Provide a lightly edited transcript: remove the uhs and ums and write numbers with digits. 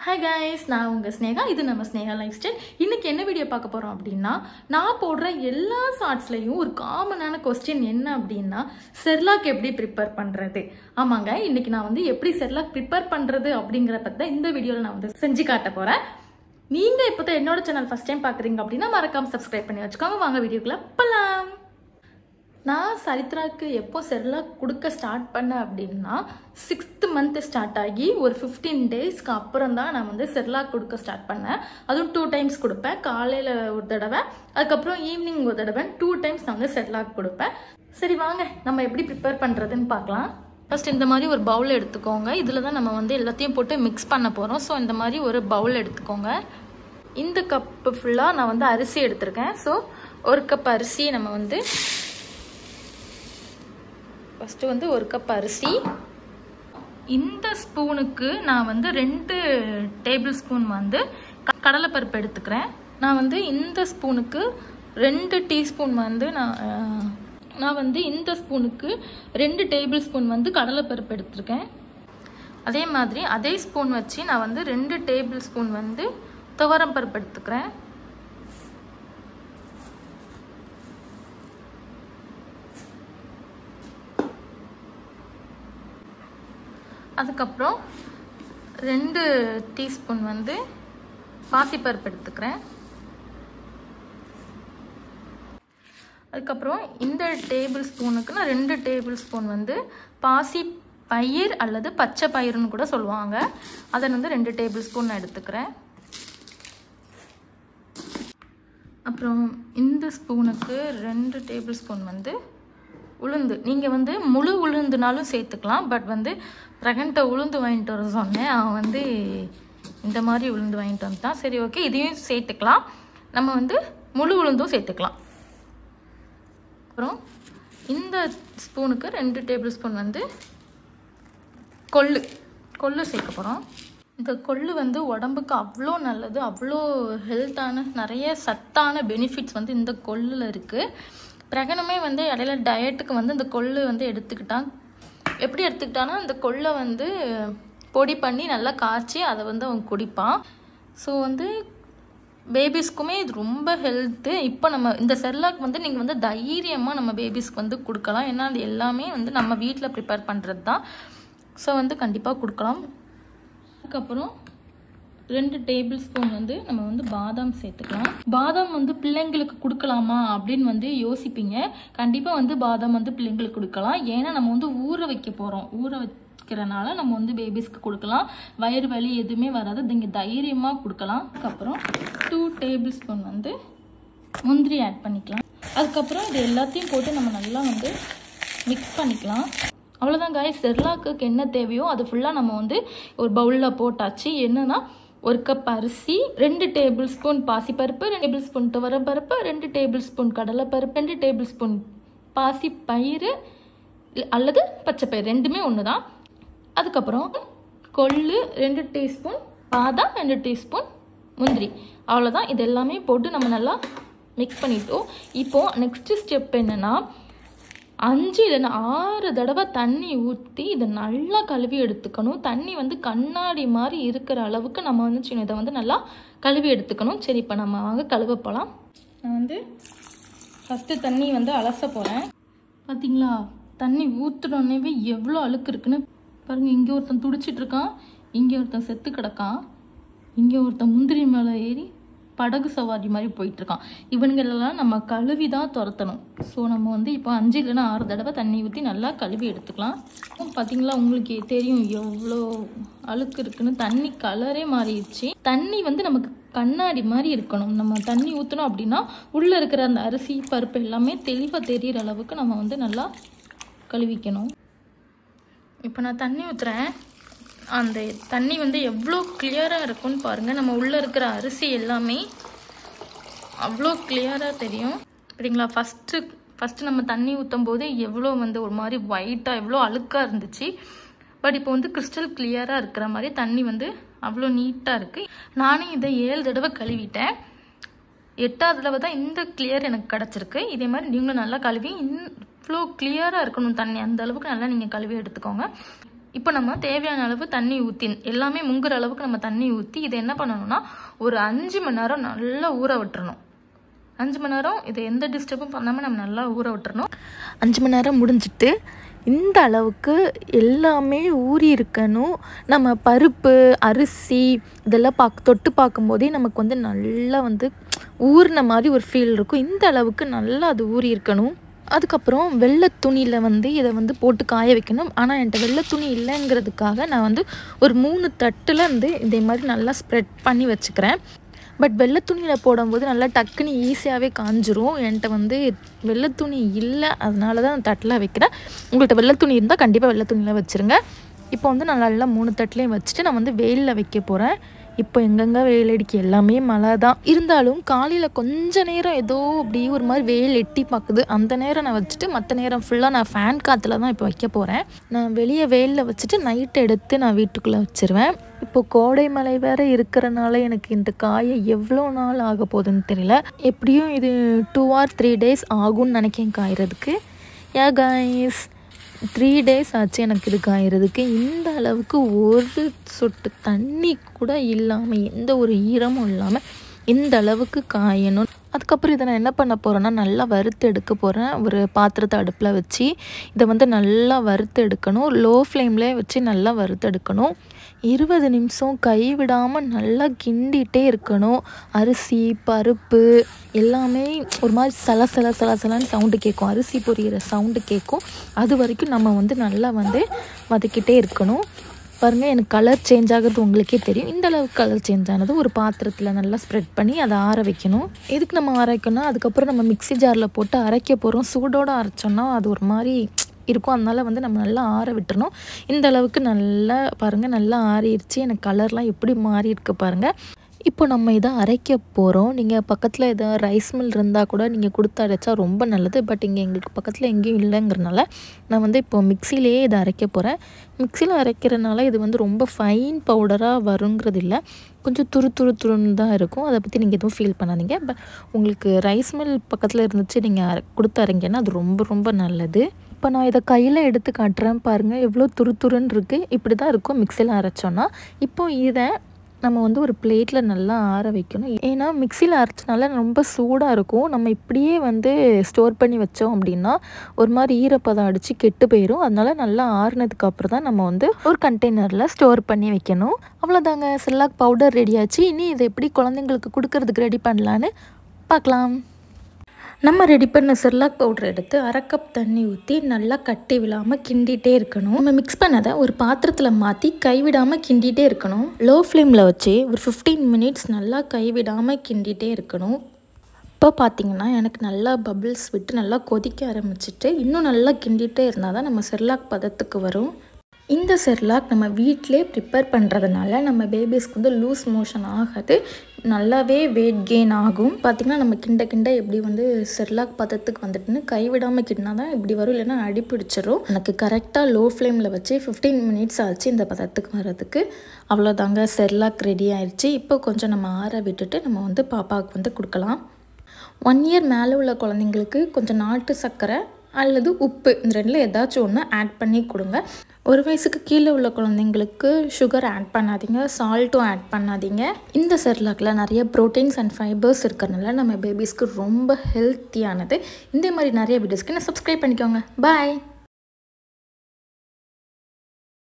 Hi guys, நான் உங்க ஸ்னேகா. இது நம்ம ஸ்னேகா லைஃப் ஸ்டைல். இன்னைக்கு என்ன வீடியோ பார்க்க போறோம் அப்படின்னா, நான் போடுற எல்லா ஷார்ட்ஸ்லயும் ஒரு காமனான क्वेश्चन என்ன அப்படின்னா, செர்லாக் எப்படி ப்ரிப்பேர் பண்றது? ஆமாங்க, இன்னைக்கு நான் வந்து எப்படி செர்லாக் ப்ரிப்பேர் பண்றது அப்படிங்கற பத்தி தான் இந்த வீடியோல நான் வந்து செஞ்சு காட்ட போறேன். நீங்க இப்போதான் என்னோட சேனல் ஃபர்ஸ்ட் டைம் பாக்குறீங்க அப்படின்னா மறக்காம சப்ஸ்கிரைப் பண்ணி வச்சுக்கோங்க. வாங்க வீடியோக்குள்ள போலாம். நான் சரித்ராக்கு எப்போ செர்லாக் கொடுக்க ஸ்டார்ட் பண்ணேன் அப்படின்னா 6th மந்த் ஸ்டார்ட் ஆகி ஒரு 15 டேஸ்க்கு அப்புறம் தான் நான் வந்து செர்லாக் கொடுக்க ஸ்டார்ட் பண்ணேன். அதுவும் 2 டைம்ஸ் கொடுப்பேன். காலையில் ஒரு தடவை, அதுக்கப்புறம் ஈவினிங் ஒரு தடவை, 2 டைம்ஸ் நான் வந்து செர்லாக் கொடுப்பேன். சரி வாங்க நம்ம எப்படி ப்ரிப்பேர் பண்ணுறதுன்னு பார்க்கலாம். ஃபர்ஸ்ட் இந்த மாதிரி ஒரு பவுல் எடுத்துக்கோங்க. இதில் தான் நம்ம வந்து எல்லாத்தையும் போட்டு மிக்ஸ் பண்ண போகிறோம். ஸோ இந்த மாதிரி ஒரு பவுல் எடுத்துக்கோங்க. இந்த கப்பு ஃபுல்லாக நான் வந்து அரிசி எடுத்திருக்கேன். ஸோ ஒரு கப் அரிசி நம்ம வந்து ஃபஸ்ட்டு வந்து ஒரு கப் அரிசி. இந்த ஸ்பூனுக்கு நான் வந்து 2 டேபிள் ஸ்பூன் வந்து கடலைப்பருப்பு எடுத்துக்கிறேன். நான் வந்து இந்த ஸ்பூனுக்கு 2 டீஸ்பூன் வந்து நான் வந்து இந்த ஸ்பூனுக்கு 2 டேபிள் ஸ்பூன் வந்து கடலைப்பருப்பு எடுத்துருக்கேன். அதே மாதிரி அதே ஸ்பூன் வச்சு நான் வந்து 2 டேபிள் ஸ்பூன் வந்து துவரம் பருப்பு எடுத்துக்கிறேன். அதுக்கப்புறம் 2 டீஸ்பூன் வந்து பாசிப்பருப்பு எடுத்துக்கிறேன். அதுக்கப்புறம் இந்த டேபிள் ஸ்பூனுக்கு நான் 2 டேபிள் ஸ்பூன் வந்து பாசி பயிர் அல்லது பச்சை பயிர்னு கூட சொல்லுவாங்க. அதை வந்து 2 டேபிள் ஸ்பூன் நான் எடுத்துக்கிறேன். அப்புறம் இந்த ஸ்பூனுக்கு 2 டேபிள் ஸ்பூன் வந்து உளுந்து. நீங்கள் வந்து முழு உளுந்துனாலும் சேர்த்துக்கலாம். பட் வந்து ரகன்ட்ட உளுந்து வாங்கிட்டு வர சொன்னேன். அவன் வந்து இந்த மாதிரி உளுந்து வாங்கிட்டு வந்துட்டான். சரி ஓகே, இதையும் சேர்த்துக்கலாம். நம்ம வந்து முழு உளுந்தும் சேர்த்துக்கலாம். அப்புறம் இந்த ஸ்பூனுக்கு 2 டேபிள் ஸ்பூன் வந்து கொள்ளு சேர்க்க போகிறோம். இந்த கொள்ளு வந்து உடம்புக்கு அவ்வளோ நல்லது, அவ்வளோ ஹெல்த்தான நிறைய சத்தான பெனிஃபிட்ஸ் வந்து இந்த கொள்ளில் இருக்குது. பிரகனமே வந்து இடையில டயட்டுக்கு வந்து இந்த கொள்ளு வந்து எடுத்துக்கிட்டான். எப்படி எடுத்துக்கிட்டான்னா, இந்த கொள்ளை வந்து பொடி பண்ணி நல்லா காய்ச்சி அதை வந்து அவன் குடிப்பான். ஸோ வந்து பேபிஸ்க்குமே இது ரொம்ப ஹெல்த்து. இப்போ நம்ம இந்த செர்லாக் வந்து நீங்கள் வந்து தைரியமாக நம்ம பேபிஸ்க்கு வந்து கொடுக்கலாம். ஏன்னா அது எல்லாமே வந்து நம்ம வீட்டில் ப்ரிப்பேர் பண்ணுறது தான். ஸோ வந்து கண்டிப்பாக கொடுக்கலாம். அதுக்கப்புறம் 2 டேபிள் ஸ்பூன் வந்து நம்ம வந்து பாதாம் சேர்த்துக்கலாம். பாதாம் வந்து பிள்ளைங்களுக்கு கொடுக்கலாமா அப்படின்னு வந்து யோசிப்பீங்க. கண்டிப்பாக வந்து பாதாம் வந்து பிள்ளைங்களுக்கு கொடுக்கலாம். ஏன்னா நம்ம வந்து ஊற வைக்க போகிறோம். ஊற வைக்கிறனால நம்ம வந்து பேபிஸ்க்கு கொடுக்கலாம். வயிறு வலி எதுவுமே வராது. நீங்கள் தைரியமாக கொடுக்கலாம். அதுக்கப்புறம் 2 டேபிள் ஸ்பூன் வந்து முந்திரி ஆட் பண்ணிக்கலாம். அதுக்கப்புறம் இது எல்லாத்தையும் போட்டு நம்ம நல்லா வந்து மிக்ஸ் பண்ணிக்கலாம். அவ்வளோதான் காய்ஸ். செர்லாக்கு என்ன தேவையோ அது ஃபுல்லாக நம்ம வந்து ஒரு பவுலில் போட்டாச்சு. என்னன்னா, 1 கப் அரிசி, 2 டேபிள் ஸ்பூன் பாசிப்பருப்பு, 2 டேபிள் ஸ்பூன் துவரப்பருப்பு, 2 டேபிள் ஸ்பூன் கடலைப்பருப்பு, 2 டேபிள் ஸ்பூன் பாசி பயிறு அல்லது பச்சை பயிர், ரெண்டுமே ஒன்று தான். அதுக்கப்புறம் கொள்ளு 2 டீஸ்பூன், பாதாம் 2 டீஸ்பூன், முந்திரி. அவ்வளோதான். இது எல்லாமே போட்டு நம்ம நல்லா மிக்ஸ் பண்ணிட்டோம். இப்போது நெக்ஸ்ட் ஸ்டெப் என்னென்னா, 5 இல்லைன்னா 6 தடவை தண்ணி ஊற்றி இதை நல்லா கழுவி எடுத்துக்கணும். தண்ணி வந்து கண்ணாடி மாதிரி இருக்கிற அளவுக்கு நம்ம வந்து இதை வந்து நல்லா கழுவி எடுத்துக்கணும். சரி, இப்போ நம்ம வாங்க கழுவ போகலாம். நான் வந்து ஃபஸ்ட்டு தண்ணி வந்து அலச போகிறேன். பார்த்தீங்களா, தண்ணி ஊற்றுனோடனே எவ்வளோ அழுக்கு இருக்குன்னு பாருங்கள். இங்கே ஒருத்தன் துடிச்சிட்டு இருக்கான், இங்கே ஒருத்தன் செத்து கிடக்கான், இங்கே ஒருத்தன் முந்திரி மேலே ஏறி படகு சவாரி மாதிரி போயிட்டுருக்கான். இவனுங்களெல்லாம் நம்ம கழுவி தான் துரத்தணும். ஸோ நம்ம வந்து இப்போ 5 இல்லைன்னா 6 தடவை தண்ணி ஊற்றி நல்லா கழுவி எடுத்துக்கலாம். பார்த்தீங்களா, உங்களுக்கு தெரியும் எவ்வளோ அழுக்கு இருக்குன்னு. தண்ணி கலரே மாறிடுச்சு. தண்ணி வந்து நமக்கு கண்ணாடி மாதிரி இருக்கணும். நம்ம தண்ணி ஊற்றணும் அப்படின்னா உள்ளே இருக்கிற அந்த அரிசி பருப்பு எல்லாமே தெளிவாக தெரிகிற அளவுக்கு நம்ம வந்து நல்லா கழுவிக்கணும். இப்போ நான் தண்ணி ஊற்றுறேன். அந்த தண்ணி வந்து எவ்வளோ கிளியராக இருக்குன்னு பாருங்கள். நம்ம உள்ளே இருக்கிற அரிசி எல்லாமே அவ்வளோ கிளியராக தெரியும். சரிங்களா, ஃபஸ்ட்டு நம்ம தண்ணி ஊற்றும் போது எவ்வளோ வந்து ஒரு மாதிரி ஒயிட்டாக எவ்வளோ அழுக்காக இருந்துச்சு. பட் இப்போ வந்து கிறிஸ்டல் கிளியராக இருக்கிற மாதிரி தண்ணி வந்து அவ்வளோ நீட்டாக இருக்குது. நானும் இதை 7 தடவை கழுவிட்டேன். 8ஆவது தடவை தான் இந்த கிளியர் எனக்கு கிடச்சிருக்கு. இதே மாதிரி நீங்களும் நல்லா கழுவி இவ்வளோ கிளியராக இருக்கணும் தண்ணி. அந்த அளவுக்கு நல்லா நீங்கள் கழுவி எடுத்துக்கோங்க. இப்போ நம்ம தேவையான அளவு தண்ணி ஊற்றி எல்லாமே முங்குற அளவுக்கு நம்ம தண்ணி ஊற்றி இதை என்ன பண்ணணும்னா ஒரு 5 மணி நேரம் நல்லா ஊற விட்டுறணும். 5 மணி நேரம் இதை எந்த டிஸ்டர்பும் பண்ணாமல் நம்ம நல்லா ஊற விட்டுறணும். 5 மணி நேரம் முடிஞ்சிட்டு இந்த அளவுக்கு எல்லாமே ஊறி இருக்கணும். நம்ம பருப்பு அரிசி இதெல்லாம் தொட்டு பார்க்கும்போதே நமக்கு வந்து நல்லா வந்து ஊறின மாதிரி ஒரு ஃபீல் இருக்கும். இந்த அளவுக்கு நல்லா அது ஊறி இருக்கணும். அதுக்கப்புறம் வெள்ளை துணியில் வந்து இதை வந்து போட்டு காய வைக்கணும். ஆனால் என்கிட்ட வெள்ளை துணி இல்லைங்கிறதுக்காக நான் வந்து ஒரு 3 தட்டில் வந்து இதே மாதிரி நல்லா ஸ்ப்ரெட் பண்ணி வச்சுக்கிறேன். பட் வெள்ளை துணியில் போடும்போது நல்லா டக்குன்னு ஈஸியாகவே காஞ்சிரும். என்கிட்ட வந்து வெள்ளை துணி இல்லை, அதனால தான் தட்டில் வைக்கிறேன். உங்கள்கிட்ட வெள்ளை துணி இருந்தால் கண்டிப்பாக வெள்ளை துணியில் வச்சுருங்க. இப்போ வந்து நான் நல்லா 3 தட்டிலையும் வச்சுட்டு நான் வந்து வெயிலில் வைக்க போகிறேன். இப்போ எங்கெங்கே வெயில் அடிக்க எல்லாமே மழை தான். இருந்தாலும் காலையில் கொஞ்ச நேரம் ஏதோ அப்படி ஒரு மாதிரி வெயில் எட்டி பார்க்குது. அந்த நேரம் நான் வச்சுட்டு மற்ற நேரம் ஃபுல்லாக நான் ஃபேன் காற்றுல தான் இப்போ வைக்க போகிறேன். நான் வெளியே வெயிலில் வச்சுட்டு நைட்டு எடுத்து நான் வீட்டுக்குள்ளே வச்சுருவேன். இப்போ கோடை மழை வேறு இருக்கிறனால எனக்கு இந்த காயை எவ்வளோ நாள் ஆக போகுதுன்னு தெரியல. எப்படியும் இது 2 or 3 days ஆகும்னு நினைக்கிறேன் காய்கிறதுக்கு. கைஸ் 3 days ஆச்சு எனக்கு இது காய்கிறதுக்கு. இந்த அளவுக்கு ஒரு சொட்டு தண்ணி கூட இல்லாமல் எந்த ஒரு ஈரமும் இல்லாமல் இந்த அளவுக்கு காயணும். அதுக்கப்புறம் இதை நான் என்ன பண்ண போகிறேன்னா நல்லா வறுத்து எடுக்க போகிறேன். ஒரு பாத்திரத்தை அடுப்பில் வச்சு இதை வந்து நல்லா வறுத்து எடுக்கணும். லோ ஃப்ளேம்லேயே வச்சு நல்லா வறுத்து எடுக்கணும். 20 நிமிஷம் கைவிடாமல் நல்லா கிண்டிகிட்டே இருக்கணும். அரிசி பருப்பு எல்லாமே ஒரு மாதிரி சலசலன்னு சவுண்டு கேட்கும். அரிசி பொரியிற சவுண்டு கேட்கும். அது வரைக்கும் நம்ம வந்து நல்லா வந்து வதக்கிட்டே இருக்கணும். பாருங்கள், எனக்கு கலர் சேஞ்ச் ஆகிறது உங்களுக்கே தெரியும். இந்த அளவுக்கு கலர் சேஞ்ச் ஆனது ஒரு பாத்திரத்தில் நல்லா ஸ்ப்ரெட் பண்ணி அதை ஆற வைக்கணும். எதுக்கு நம்ம ஆற வைக்கணும், அதுக்கப்புறம் நம்ம மிக்ஸி ஜாரில் போட்டு அரைக்க போகிறோம். சூடோடு அரைச்சோன்னா அது ஒரு மாதிரி இருக்கும். அதனால் வந்து நம்ம நல்லா ஆற விட்டுறணும். இந்த அளவுக்கு நல்லா பாருங்கள், நல்லா ஆறிடுச்சு. எனக்கு கலர்லாம் எப்படி மாறி இருக்கு பாருங்கள். இப்போ நம்ம இதை அரைக்க போகிறோம். நீங்கள் பக்கத்தில் எதாவது ரைஸ் மில் இருந்தால் கூட நீங்கள் கொடுத்து அரைச்சா ரொம்ப நல்லது. பட் இங்கே எங்களுக்கு பக்கத்தில் எங்கேயும் இல்லைங்கிறனால நான் வந்து இப்போ மிக்சிலேயே இதை அரைக்க போகிறேன். மிக்சியில் அரைக்கிறனால இது வந்து ரொம்ப ஃபைன் பவுடராக வருங்கிறது இல்லை, கொஞ்சம் துருன்னு தான் இருக்கும். அதை பற்றி நீங்கள் எதுவும் ஃபீல் பண்ணாதீங்க. பட் உங்களுக்கு ரைஸ் மில் பக்கத்தில் இருந்துச்சு நீங்கள் கொடுத்து அரைங்கன்னா அது ரொம்ப நல்லது. இப்போ நான் இதை கையில் எடுத்து காட்டுறேன் பாருங்கள், எவ்வளோ துருன்னு இருக்குது. இப்படி தான் இருக்கும் மிக்சியில் அரைச்சோன்னா. இப்போ இதை நம்ம வந்து ஒரு பிளேட்டில் நல்லா ஆற வைக்கணும். ஏன்னா மிக்சியில் அரைச்சனால ரொம்ப சூடாக இருக்கும். நம்ம இப்படியே வந்து ஸ்டோர் பண்ணி வச்சோம் அப்படின்னா ஒரு மாதிரி ஈரப்பதம் அடித்து கெட்டு போயிடும். அதனால் நல்லா ஆறுனதுக்கு அப்புறம் தான் நம்ம வந்து ஒரு கண்டெய்னரில் ஸ்டோர் பண்ணி வைக்கணும். அவ்வளோதாங்க, செர்லாக் பவுடர் ரெடி ஆச்சு. இனி இதை எப்படி குழந்தைங்களுக்கு கொடுக்கறதுக்கு ரெடி பண்ணலான்னு பார்க்கலாம். நம்ம ரெடி பண்ண செர்லாக் பவுடர் எடுத்து 1/2 கப் தண்ணி ஊற்றி நல்லா கட்டி விடாமல் கிண்டிகிட்டே இருக்கணும். நம்ம மிக்ஸ் பண்ணதை ஒரு பாத்திரத்தில் மாற்றி கைவிடாமல் கிண்டிகிட்டே இருக்கணும். லோ ஃப்ளேமில் வச்சு ஒரு 15 minutes நல்லா கைவிடாமல் கிண்டிகிட்டே இருக்கணும். இப்போ பார்த்திங்கன்னா எனக்கு நல்லா பபிள்ஸ் விட்டு நல்லா கொதிக்க ஆரம்பிச்சிட்டு இன்னும் நல்லா கிண்டிகிட்டே இருந்தால் தான் நம்ம செர்லாக் பதத்துக்கு வரும். இந்த செர்லாக் நம்ம வீட்டிலே ப்ரிப்பேர் பண்ணுறதுனால நம்ம பேபிஸ்க்கு வந்து லூஸ் மோஷன் ஆகாது, நல்லாவே வெயிட் கெயின் ஆகும். பார்த்திங்கன்னா நம்ம கிண்ட எப்படி வந்து செர்லாக் பதத்துக்கு வந்துட்டுன்னு கைவிடாமல் கிண்டினா தான் இப்படி வரும், இல்லைன்னா அடி பிடிச்சிரும். எனக்கு கரெக்டாக லோ ஃப்ளேமில் வச்சு 15 minutes ஆச்சு இந்த பதத்துக்கு வர்றதுக்கு. அவ்வளோதாங்க, செர்லாக் ரெடி ஆயிடுச்சு. இப்போ கொஞ்சம் நம்ம ஆற விட்டுட்டு நம்ம வந்து பாப்பாவுக்கு வந்து கொடுக்கலாம். 1 year மேலே உள்ள குழந்தைங்களுக்கு கொஞ்சம் நாட்டு சர்க்கரை அல்லது உப்பு இந்த ரெண்டில் ஏதாச்சும் ஒன்று ஆட் பண்ணி கொடுங்க. 1 வயசுக்கு கீழே உள்ள குழந்தைங்களுக்கு சுகர் ஆட் பண்ணாதீங்க, சால்ட்டும் ஆட் பண்ணாதீங்க. இந்த செர்லாக்கில் நிறைய ப்ரோட்டீன்ஸ் அண்ட் ஃபைபர்ஸ் இருக்கிறனால நம்ம பேபிஸ்க்கு ரொம்ப ஹெல்த்தியானது. இந்த மாதிரி நிறைய வீடியோஸ்க்கு நான் சப்ஸ்கிரைப் பண்ணிக்கோங்க. பாய்.